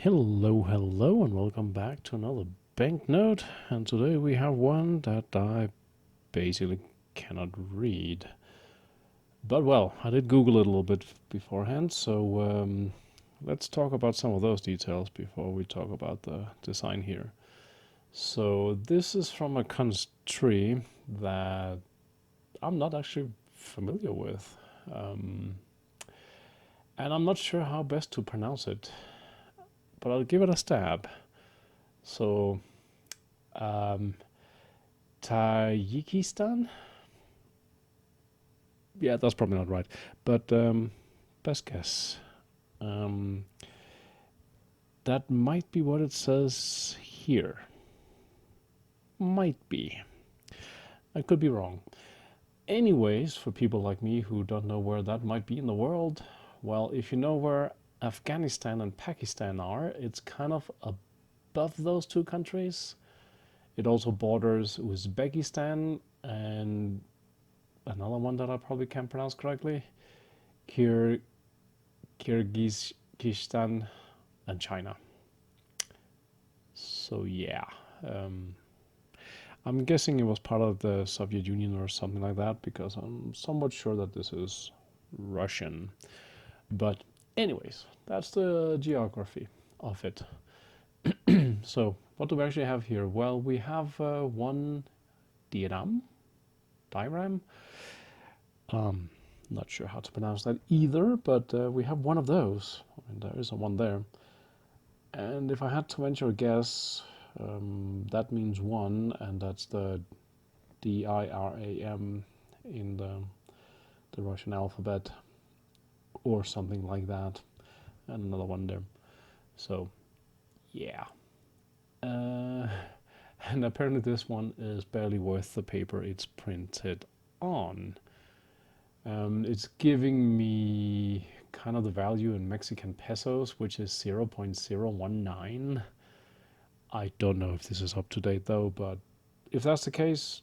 Hello, and welcome back to another banknote. And today we have one that I basically cannot read. But well, I did Google it a little bit beforehand, so let's talk about some of those details before we talk about the design here. So this is from a country that I'm not actually familiar with. Um, and I'm not sure how best to pronounce it, but I'll give it a stab. So, um, Tajikistan? Yeah, that's probably not right. But best guess. Um, that might be what it says here. Might be. I could be wrong. Anyways, for people like me who don't know where that might be in the world, well, if you know where Afghanistan and Pakistan are, it's kind of above those two countries. It also borders Uzbekistan and another one that I probably can't pronounce correctly, Kyrgyzstan and China. So yeah, um, I'm guessing it was part of the Soviet Union or something like that because I'm somewhat sure that this is Russian. But anyways, that's the geography of it. So what do we actually have here? Well, we have one Diram. Um, Not sure how to pronounce that either, but we have one of those. I mean, there is a one there. And if I had to venture a guess, that means one, and that's the DIRAM in the Russian alphabet, or something like that, and another one there. So, yeah. Uh, and apparently, this one is barely worth the paper it's printed on. It's giving me kind of the value in Mexican pesos, which is 0.019. I don't know if this is up to date though, but if that's the case,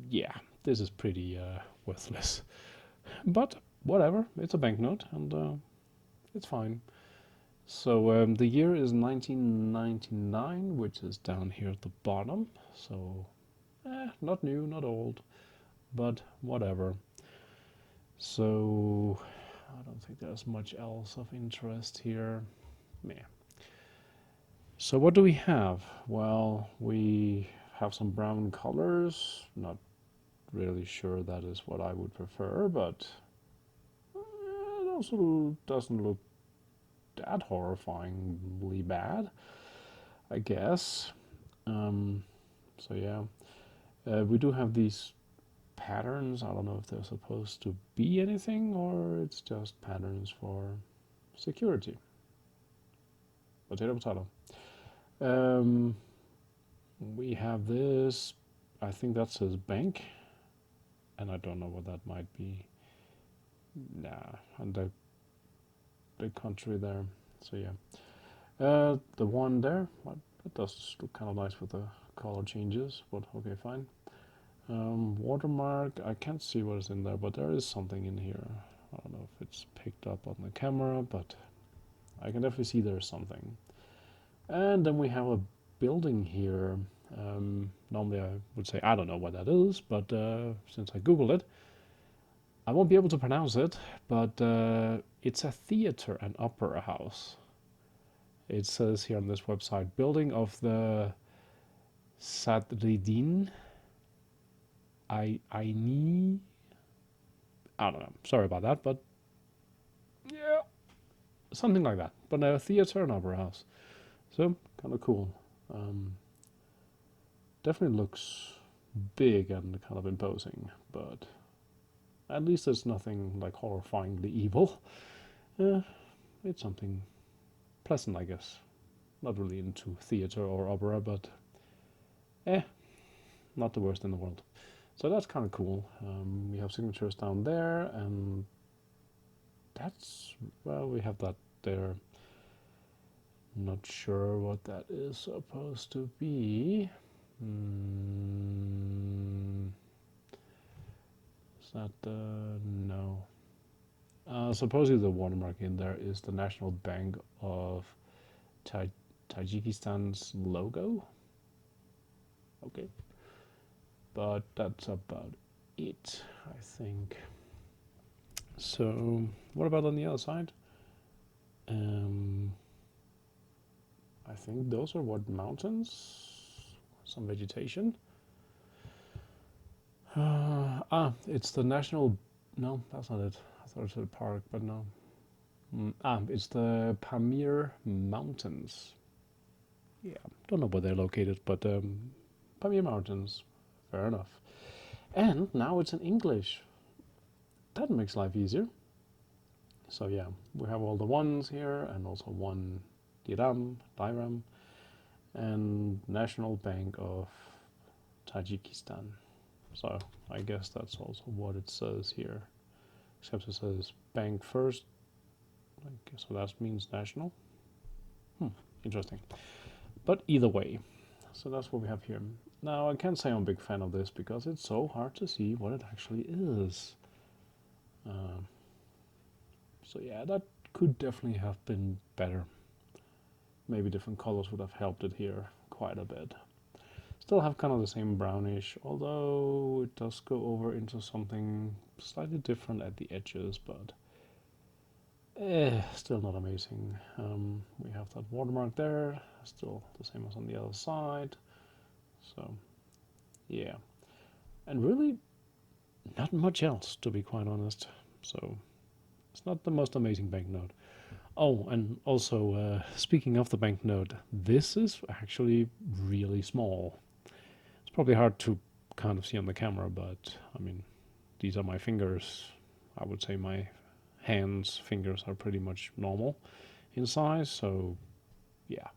yeah, this is pretty worthless. But whatever, it's a banknote and it's fine. So the year is 1999, which is down here at the bottom. So not new, not old, but whatever. So I don't think there's much else of interest here. Yeah. So what do we have? Well, we have some brown colors. Not really sure that is what I would prefer, but it also doesn't look that horrifyingly bad, I guess. Um, so yeah, we do have these patterns. I don't know if they're supposed to be anything or it's just patterns for security. Potato, potato. Um, we have this. I think that says bank, and I don't know what that might be. Nah, and the country there. So yeah, the one there. What it does look kind of nice with the color changes, but okay, fine. Watermark. I can't see what is in there, but there is something in here. I don't know if it's picked up on the camera, but I can definitely see there's something. And then we have a building here. Normally I would say I don't know what that is, but since I googled it, I won't be able to pronounce it, but it's a theater and opera house. It says here on this website, building of the Sadridin Aini. I don't know. Sorry about that, but yeah, something like that. But a theater and opera house. So kind of cool. Um, Definitely looks big and kind of imposing, but at least it's nothing like horrifyingly evil. Uh, it's something pleasant, I guess. Not really into theater or opera, but eh, not the worst in the world. So that's kind of cool. We have signatures down there, and that's, well, we have that there. Not sure what that is supposed to be. Is that no? Supposedly the watermark in there is the National Bank of Ta Tajikistan's logo. Okay, but that's about it, I think. So, what about on the other side? Um, I think those are what mountains, some vegetation. It's the national. No, that's not it. I thought it said park, but no. It's the Pamir Mountains. Yeah, don't know where they're located, but Pamir Mountains. Fair enough. And now it's in English. That makes life easier. So yeah, we have all the ones here, and also one Diram, and National Bank of Tajikistan. So I guess that's also what it says here. Except it says bank first. I guess so that means national. Interesting. But either way, so that's what we have here. Now I can't say I'm a big fan of this because it's so hard to see what it actually is. So yeah, that could definitely have been better. Maybe different colors would have helped it here quite a bit. Still have kind of the same brownish, although it does go over into something slightly different at the edges, but still not amazing. We have that watermark there, still the same as on the other side. So, yeah. And really, not much else, to be quite honest. So, it's not the most amazing banknote. Oh, and also, speaking of the banknote, this is actually really small. It's probably hard to kind of see on the camera, but I mean, these are my fingers. I would say my hands, fingers are pretty much normal in size, so yeah.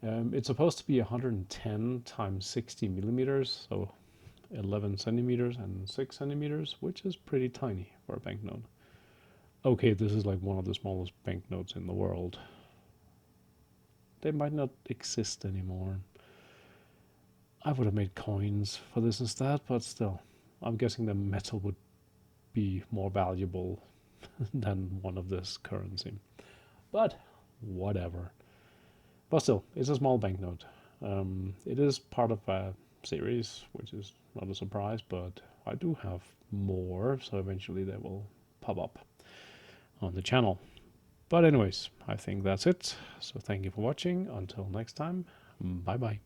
It's supposed to be 110 times 60 millimeters, so 11 centimeters and 6 centimeters, which is pretty tiny for a banknote. Okay, this is like one of the smallest banknotes in the world. They might not exist anymore. I would have made coins for this instead, but still, I'm guessing the metal would be more valuable than one of this currency. But whatever. But still, it's a small banknote. It is part of a series, which is not a surprise, but I do have more, so eventually they will pop up on the channel. But anyways, I think that's it. So thank you for watching. Until next time, bye bye.